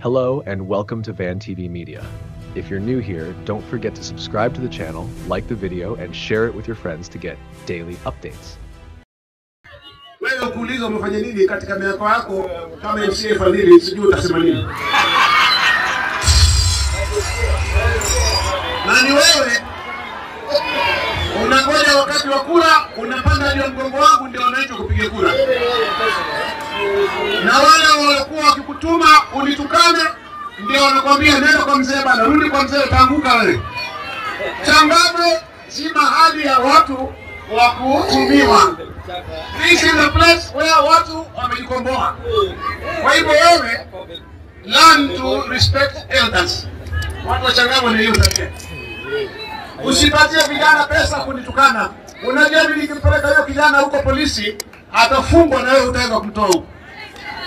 Hello and welcome to Van TV Media. If you're new here, don't forget to subscribe to the channel, like the video, and share it with your friends to get daily updates. Wewe ukiulizwa umefanya nini katika miaka yako kama MCA Fadhili, sijui utasema nini? Nani wewe? Unangoja wakati wa kura, unapanda ndio mgongo wangu ndio wanaitwa kupiga kura. Na wale walikuwa wakikutuma unitukane ndio wanakuambia nenda kwa mzee bana, rudi kwa mzee utaanguka wewe. Changamoto si mahali ya watu wa kuhukumiwa. This is the place where watu wamejikomboa. Kwa hivyo wewe learn to respect elders. Watu wa Changamwe ni hiyo tabia. Usipatie vijana pesa kunitukana. Unajua mimi nikimpeleka hiyo kijana huko polisi atafungwa na wewe utaweza kumtoa huko.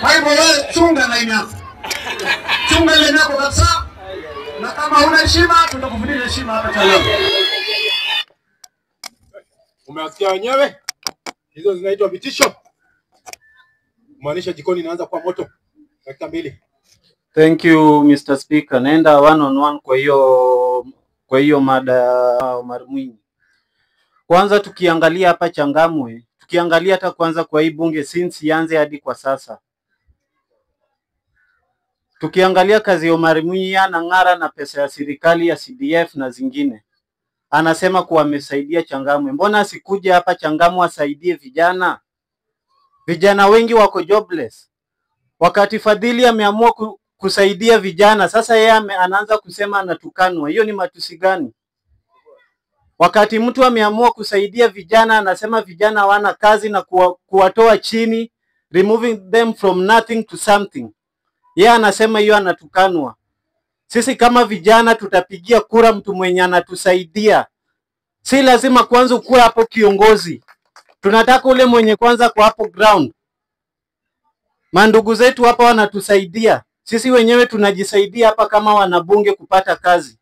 Kwa hivyo wewe chunga line yako. Chunga line yako kabisa. Na kama huna heshima tutakufundisha heshima hapa Changamwe. Umeasikia wenyewe? Hizo zinaitwa vitisho. Maanisha jikoni inaanza kwa moto. Dakika 2. Thank you Mr. Speaker. Naenda one on one kwa hiyo mada Omar Mwinyi. Kwanza tukiangalia hapa Changamwe, tukiangalia hata kwanza kwa hii bunge since ianze hadi kwa sasa. Tukiangalia kazi ya Omar Mwinyi anang'ara na pesa ya serikali ya CDF na zingine. Anasema kuwa amesaidia Changamwe. Mbona asikuja hapa Changamwe asaidie vijana? Vijana wengi wako jobless. Wakati Fadhili ameamua kusaidia vijana, sasa yeye anaanza kusema anatukanwa. Hiyo ni matusi gani? Wakati mtu ameamua kusaidia vijana, anasema vijana hawana kazi na kuwatoa chini, removing them from nothing to something. Yeye anasema hiyo anatukanwa. Sisi kama vijana tutapigia kura mtu mwenye anatusaidia. Si lazima kwanza ukue hapo kiongozi. Tunataka ule mwenye kwanza kwa hapo ground. Mandugu zetu hapa wanatusaidia. Sisi wenyewe tunajisaidia hapa kama wanabunge kupata kazi.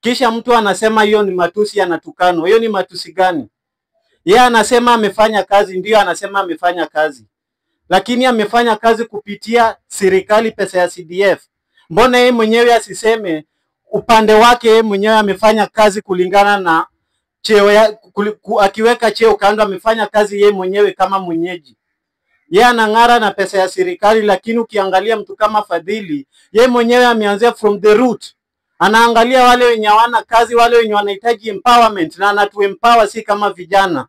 Kisha mtu anasema hiyo ni matusi, anatukano. Hiyo ni matusi gani? Yeye anasema amefanya kazi, ndio anasema amefanya kazi. Lakini amefanya kazi kupitia serikali, pesa ya CDF. Mbona yeye mwenyewe asiseme upande wake yeye mwenyewe amefanya kazi kulingana na cheo akiweka cheo kando, amefanya kazi yeye mwenyewe kama mwenyeji. Yeye anang'ara na pesa ya serikali, lakini ukiangalia mtu kama Fadhili, yeye mwenyewe ameanzia from the root. Anaangalia wale wenye hawana kazi, wale wenye wanahitaji empowerment, na anatuempower si kama vijana.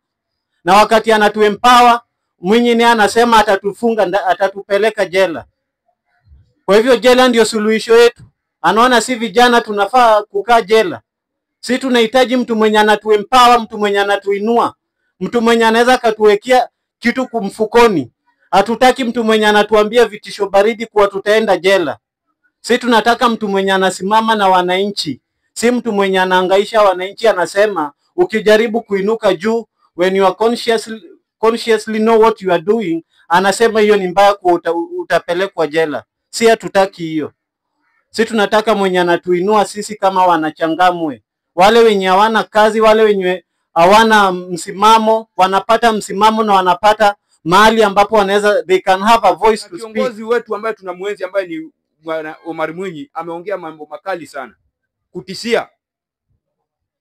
Na wakati anatuempower, Mwinyi naye anasema atatufunga, atatupeleka jela. Kwa hivyo jela ndio suluhisho yetu. Anaona si vijana tunafaa kukaa jela. Si tunahitaji mtu mwenye anatuempower, mtu mwenye anatuinua, mtu mwenye anaweza katuwekea kitu kumfukoni. Hatutaki mtu mwenye anatuambia vitisho baridi kuwa tutaenda jela. Si tunataka mtu mwenye anasimama na wananchi. Si mtu mwenye anahangaisha wananchi, anasema ukijaribu kuinuka juu, when you are consciously know what you are doing, anasema hiyo ni mbaya kwa utapelekwa jela. Si hatutaki hiyo. Si tunataka mwenye anatuinua sisi kama wanachangamwe. Wale wenye hawana kazi, wale wenye hawana msimamo, wanapata msimamo na wanapata mahali ambapo wanaweza, they can have a voice to speak. Kiongozi wetu ambaye tunamwenzi ambaye ni Bwana Omar Mwinyi ameongea mambo makali sana. Kutishia.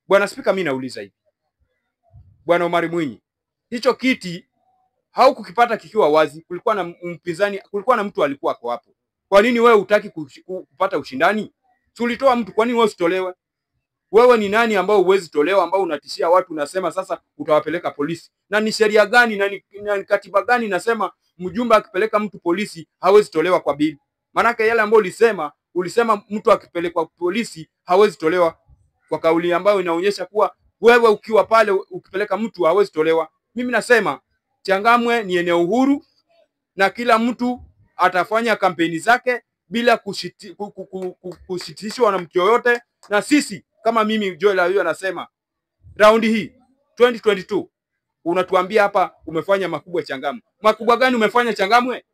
Bwana Spika, mimi nauliza hivi. Bwana Omar Mwinyi, hicho kiti haukukipata kikiwa wazi, kulikuwa na mpinzani, kulikuwa na mtu alikuwa kwa hapo. Kwa nini wewe hutaki kupata ushindani? Tulitoa mtu, kwa nini wewe usitolewe? Wewe ni nani ambao huwezi tolewa, ambao unatishia watu, unasema sasa utawapeleka polisi? Na ni sheria gani na ni katiba gani nasema mjumbe akipeleka mtu polisi hawezi tolewa kwa bili? Manake yale ambayo ulisema mtu akipelekwa polisi hawezi tolewa kwa kauli ambayo inaonyesha kuwa wewe ukiwa pale ukipeleka mtu hawezi tolewa. Mimi nasema Changamwe ni eneo uhuru na kila mtu atafanya kampeni zake bila kushitishwa na mtu yoyote. Na sisi kama mimi Joel Ayo anasema raundi hii 2022 unatuambia hapa umefanya makubwa Changamwe. Makubwa gani umefanya Changamwe?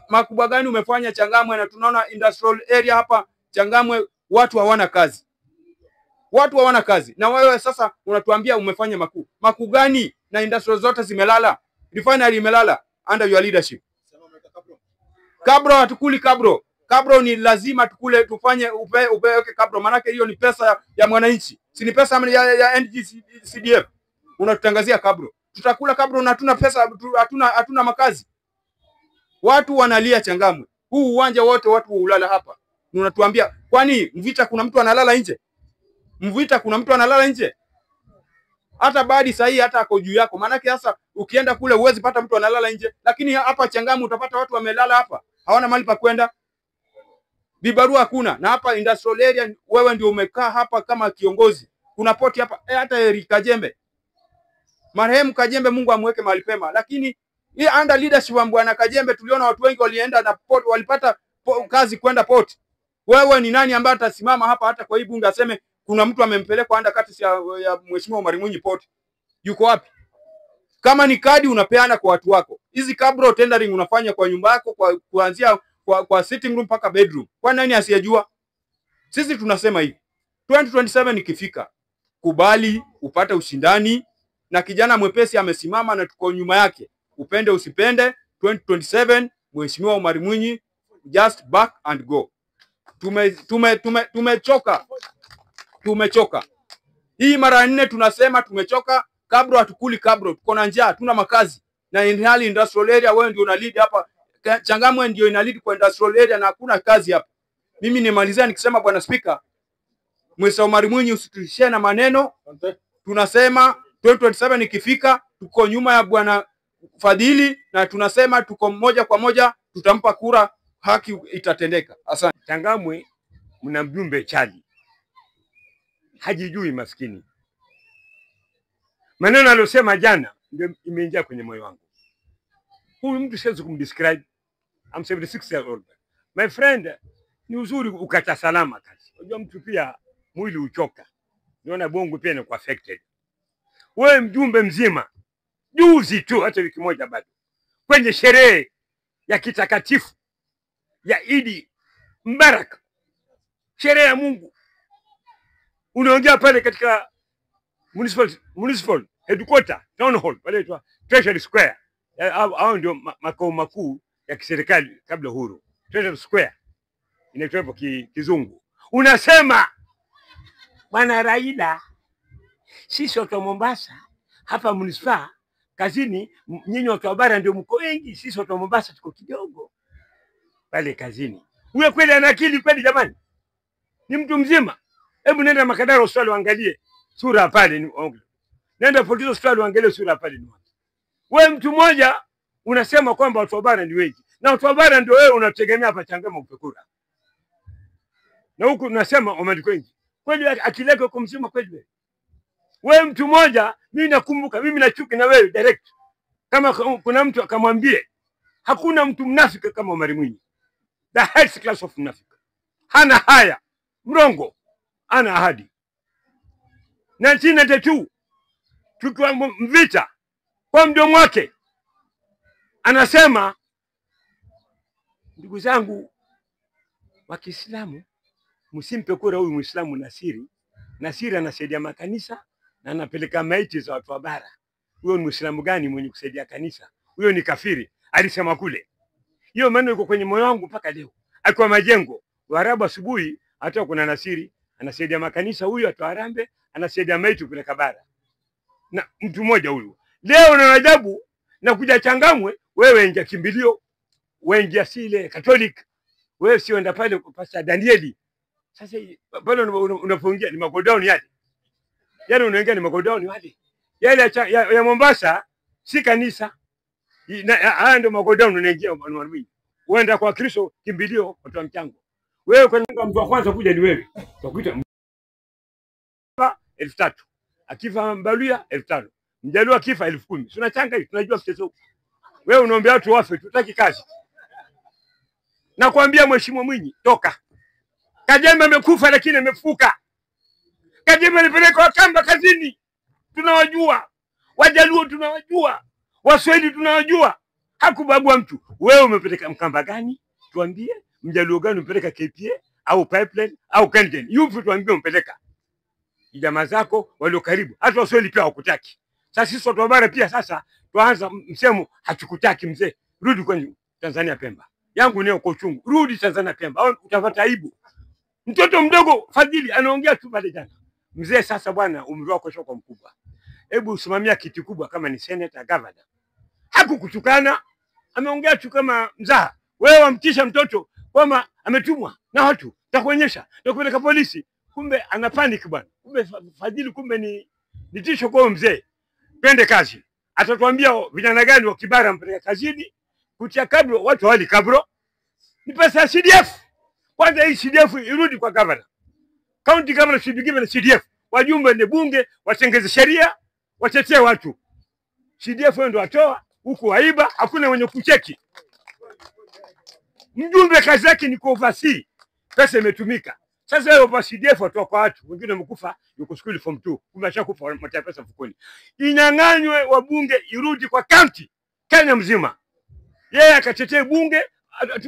Makubwa gani umefanya Changamwe? Na tunaona industrial area hapa Changamwe watu hawana kazi. Watu hawana kazi. Na wewe sasa unatuambia umefanya makuu. Makuu gani? Na industrial zote zimelala. Refinery imelala under your leadership. Kabro hatukuli kabro. kabro ni lazima tukule, tufanye upeweke kabro, manake hiyo ni pesa ya mwananchi, si ni pesa ya NGCDF. Unatutangazia kabro, tutakula kabro na hatuna pesa, hatuna makazi. Watu wanalia Changamwe, huu uwanja wote watu ulala hapa. Unatuambia kwani Mvita kuna mtu analala nje? Mvita kuna mtu analala nje? Hata baadi sahi hata ako juu yako. Manake sasa ukienda kule uwezi pata mtu analala nje, lakini hapa Changamwe utapata watu wamelala hapa, hawana mahali pa kwenda. Vibarua hakuna, na hapa industrial area wewe ndio umekaa hapa kama kiongozi. Kuna poti hapa, hata Eric Kajembe. Marehemu Kajembe Mungu amweke mahali pema, lakini hii under leadership wa bwana Kajembe tuliona watu wengi walienda na port, walipata kazi kwenda port. Wewe ni nani ambaye atasimama hapa hata kwa hii bunge aseme kuna mtu amempeleka under kati ya Mheshimiwa Omar Mwinyi port? Yuko wapi? Kama ni kadi unapeana kwa watu wako. Hizi kabro tendering unafanya kwa nyumba yako, kuanzia kwa sitting room mpaka bedroom. Kwa nani asiyejua? Sisi tunasema hivi, 2027 ikifika, kubali upate ushindani, na kijana mwepesi amesimama na tuko nyuma yake. Upende usipende, 2027 Mheshimiwa Omar Mwinyi, just back and go. Tumechoka. Hii mara 4 tunasema tumechoka. Kabro hatukuli kabro, tuko na njaa, tuna makazi. Na hali industrial area wewe ndio una lead hapa. Changamwe ndio ina lead kwa industrial area na hakuna kazi hapa. Mimi nimalizia nikisema bwana Speaker, Mheshimiwa Omar Mwinyi usitishie na maneno. Tunasema 2027 ikifika tuko nyuma ya bwana Fadhili, na tunasema tuko moja kwa moja tutampa kura, haki itatendeka. Asante. Changamwe mna mjumbe chali, hajijui maskini. Maneno aliyosema jana ndio imeingia kwenye moyo wangu. Huyu mtu siwezi kumdescribe. I'm 76 years old. My friend, ni uzuri ukata salama kazi. Unajua mtu pia mwili uchoka. Niona bongo pia ni affected. Wewe mjumbe mzima, juzi tu hata wiki moja bado, kwenye sherehe ya kitakatifu ya Idi Mbarak, sherehe ya Mungu, unaongea pale katika municipal headquarter, town hall pale inaitwa Treasury Square. Hao ndio makao makuu ya kiserikali kabla uhuru. Treasury Square inaitwa hapo kizungu. Unasema bwana Raila, sisi watu wa Mombasa hapa municipal kazini, nyinyi watu wa bara ndio mko wengi, sisi watu wa Mombasa tuko kidogo pale kazini. Wewe kweli ana akili kweli jamani? Ni mtu mzima. Hebu nenda Makadara hospitali uangalie sura pale ni onge. Nenda polisi hospitali uangalie sura pale ni wapi. Wewe mtu mmoja unasema kwamba watu wa bara ni wengi. Na watu wa bara ndio wewe unategemea hapa Changamwe kupekura. Na huku unasema wameandika wengi. Kweli akili yako iko mzima kweli wewe? Wewe mtu mmoja, mimi nakumbuka, mimi nachuki na wewe direct. Kama kuna mtu akamwambie hakuna mtu mnafiki kama Omar Mwinyi. The highest class of mnafiki. Hana haya, mrongo, ana ahadi. 1992 tukiwa Mvita, kwa mdomo wake anasema, ndugu zangu wa Kiislamu, msimpe kura huyu Muislamu Nasiri. Nasiri anasaidia makanisa na anapeleka maiti za watu wa bara. Huyo ni Muislamu gani mwenye kusaidia kanisa? Huyo ni kafiri. Alisema kule. Hiyo maneno iko kwenye moyo wangu mpaka leo. Akiwa Majengo, Waarabu asubuhi hata kuna Nasiri anasaidia makanisa, huyu atoa Harambee anasaidia maiti kupeleka bara. Na mtu mmoja huyu. Leo na ajabu na kuja Changamwe, wewe ingia Kimbilio, wewe ingia Sile Catholic, wewe sio enda pale kwa Pastor Danieli. Sasa pale unapoingia ni magodown yale. Yale unaingia ni magodown wale. Yale ya Mombasa si kanisa. Haya ndio magodown unaingia Mwalimu. Uenda kwa Kristo Kimbilio watu mchango. Wewe kwa mtu wa kwanza kuja ni wewe. Utakuita 3,000. Akifa Mbaluya 5,000. Mjaluo akifa 10,000. Tunachanga hivi, tunajua mchezo. Wewe unaombea watu wafe, tutaki kazi. Nakwambia Mheshimiwa Mwinyi, toka. Kajembe amekufa lakini amefuka. Kajembe alipeleka Wakamba kazini. Tunawajua. Wajaluo tunawajua. Waswahili tunawajua. Hakubagua mtu. Wewe umepeleka Mkamba gani? Tuambie. Mjaluo gani umepeleka KPA au Pipeline au Kengen? Yupi tuambie umpeleka. Jamaa zako walio karibu. Hata Waswahili pia hawakutaki. Sasa sisi watu wa bara pia sasa tuanza msemo hatukutaki mzee. Rudi kwenye Tanzania Pemba. yangu ni uko chungu. Rudi Tanzania Pemba, au utapata aibu. Mtoto mdogo Fadhili anaongea tu pale jana. Mzee, sasa bwana, umri wako shoko mkubwa. Hebu usimamia kiti kubwa kama ni senator, governor. Hakukutukana, ameongea tu kama mzaha. Wewe wamtisha mtoto kwamba ametumwa na watu, takuonyesha, takupeleka polisi. Kumbe ana panic bwana. Kumbe Fadhili kumbe ni tisho kwa mzee. Twende kazi. Atatuambia vijana gani wa Kibara mpeleka kazini, kutia kabro, watu hawali kabro. Ni pesa ya CDF. Kwanza hii CDF irudi kwa governor. County governor should be given a CDF. Wajumbe ni bunge, watengeze sheria, watetee watu. CDF ndio watoa, huku waiba, hakuna mwenye kucheki. Mjumbe kazi yake ni kuoversee. Pesa imetumika. Sasa wewe kwa CDF watoa kwa watu, wengine wamekufa, yuko school form 2, umeshakufa matia pesa mfukoni. Inyang'anywe wabunge, irudi kwa county Kenya mzima. Yeye akatetee bunge,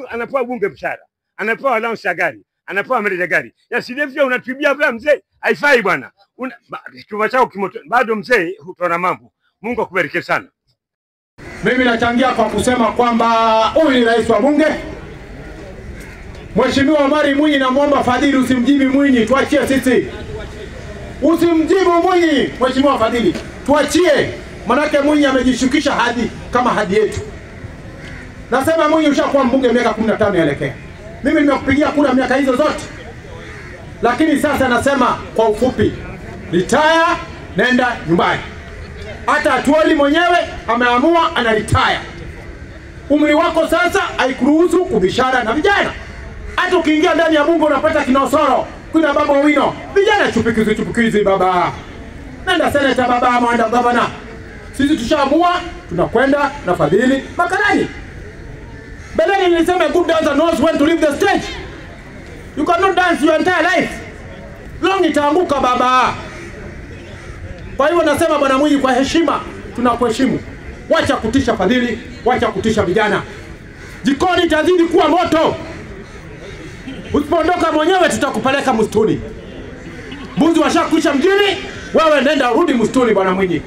anapewa bunge mshahara, anapewa allowance ya gari, anapewa mali ya gari. Ya CDF ya unatubia bwana mzee, haifai bwana. Chuma chao kimoto, bado mzee utaona mambo. Mungu akubariki sana. Mimi nachangia kwa kusema kwamba huyu ni rais wa bunge. Mheshimiwa Omari Mwinyi, namuomba Fadhili usimjibu Mwinyi, tuachie sisi. Usimjibu Mwinyi, Mheshimiwa Fadhili. Tuachie. Manake Mwinyi amejishukisha hadhi kama hadhi yetu. Nasema Mwinyi ushakuwa mbunge miaka 15 yaelekea. Mimi nimekupigia kura miaka hizo zote. Lakini sasa nasema kwa ufupi, retire, nenda nyumbani. Hata Atuoli mwenyewe ameamua ana retire. Umri wako sasa haikuruhusu kubishana na vijana. Hata ukiingia ndani ya bunge unapata kinosoro, kuna baba Owino, vijana chupukizi baba. Nenda senator baba, mwenda governor. Sisi tushaamua tunakwenda na Fadhili Makarani. Beleni nilisema good dancer knows when to leave the stage. You cannot dance your entire life. Long itaanguka baba. Kwa hivyo nasema bwana Mwinyi, kwa heshima tunakuheshimu. Wacha kutisha Fadhili, wacha kutisha vijana. Jikoni itazidi kuwa moto. Usipoondoka mwenyewe tutakupeleka msituni. Mbuzi washakwisha mjini, wewe nenda rudi msituni bwana Mwinyi.